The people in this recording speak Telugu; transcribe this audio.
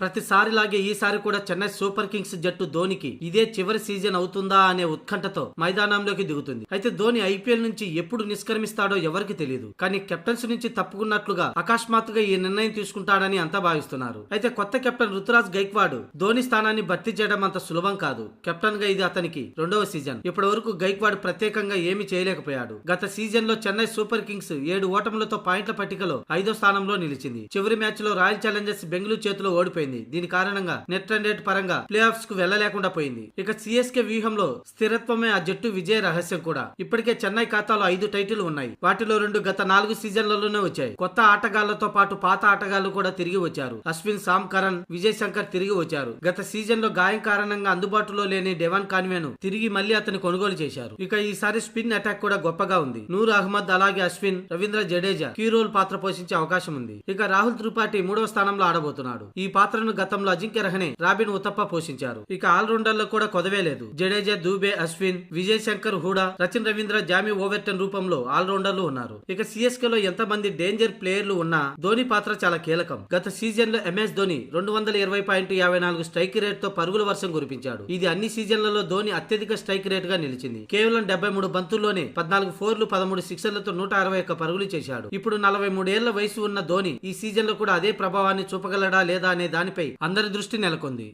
ప్రతిసారిలాగే ఈసారి కూడా చెన్నై సూపర్ కింగ్స్ జట్టు ధోనికి ఇదే చివరి సీజన్ అవుతుందా అనే ఉత్కంఠతో మైదానంలోకి దిగుతుంది. అయితే ధోని ఐపీఎల్ నుంచి ఎప్పుడు నిష్క్రమిస్తాడో ఎవరికి తెలియదు. కానీ కెప్టెన్స్ నుంచి తప్పుకున్నట్లుగా అకస్మాత్తుగా ఈ నిర్ణయం తీసుకుంటాడని అంతా భావిస్తున్నారు. అయితే కొత్త కెప్టెన్ రుతురాజ్ గైక్వాడ్ ధోని స్థానాన్ని భర్తీ చేయడం అంత సులభం కాదు. కెప్టెన్ గా ఇది అతనికి రెండవ సీజన్. ఇప్పటి వరకు గైక్వాడ్ ప్రత్యేకంగా ఏమీ చేయలేకపోయాడు. గత సీజన్ లో చెన్నై సూపర్ కింగ్స్ 7 ఓటములతో పాయింట్ల పట్టికలో 5వ స్థానంలో నిలిచింది. చివరి మ్యాచ్ లో రాయల్ ఛాలెంజర్స్ బెంగళూరు చేతిలో ఓడిపోయింది. దీని కారణంగా నెట్ రన్ రేట్ పరంగా ప్లే ఆఫ్స్ కు వెళ్లలేకుండా పోయింది. ఇక సిఎస్కే వ్యూహంలో స్థిరత్వమే ఆ జట్టు విజయ రహస్యం కూడా. ఇప్పటికే చెన్నై ఖాతాలో 5 టైటిల్ ఉన్నాయి. వాటిలో 2 గత 4 సీజన్లలోనే వచ్చాయి. కొత్త ఆటగాళ్లతో పాటు పాత ఆటగాళ్లు కూడా తిరిగి వచ్చారు. అశ్విన్, సామ్ కరణ్, విజయ్ శంకర్ తిరిగి వచ్చారు. గత సీజన్ లో గాయం కారణంగా అందుబాటులో లేని డెవాన్ కాన్వేను తిరిగి మళ్లీ అతని కొనుగోలు చేశారు. ఇక ఈసారి స్పిన్ అటాక్ కూడా గొప్పగా ఉంది. నూర్ అహ్మద్, అలాగే అశ్విన్, రవీంద్ర జడేజా కీ రోల్ పాత్ర పోషించే అవకాశం ఉంది. ఇక రాహుల్ త్రిపాఠి 3వ స్థానంలో ఆడబోతున్నాడు. ఈ పాత్రను గతంలో అజింక్య రహనే, రాబిన్ ఉతప్ప పోషించారు. ఇక ఆల్రౌండర్లో కూడా కొదవే లేదు. జడేజా, దూబే, అశ్విన్, విజయ్ శంకర్, హూడా, రచిన్ రవీంద్ర, జామీ ఓవర్టన్ రూపంలో ఆల్రౌండర్లు ఉన్నారు. ఇక సిఎస్కే లో ఎంతమంది డేంజర్ ప్లేయర్లు ఉన్నా ధోని పాత్ర చాలా కీలకం. గత సీజన్ లో ఎంఎస్ ధోని 220.54 స్ట్రైక్ రేట్ తో పరుగుల వర్షం కురిపించాడు. ఇది అన్ని సీజన్లలో ధోని అత్యధిక స్ట్రైక్ రేట్ గా నిలిచింది. కేవలం 73 బంతుల్లోనే 14 ఫోర్లు, 13 సిక్సర్లతో 161 పరుగులు చేశాడు. ఇప్పుడు 43 ఏళ్ల వయసు ఉన్న ధోని ఈ సీజన్ లో కూడా అదే ప్రభావాన్ని చూపగలడా లేదా అనే దానిపై అందరి దృష్టి నెలకొంది.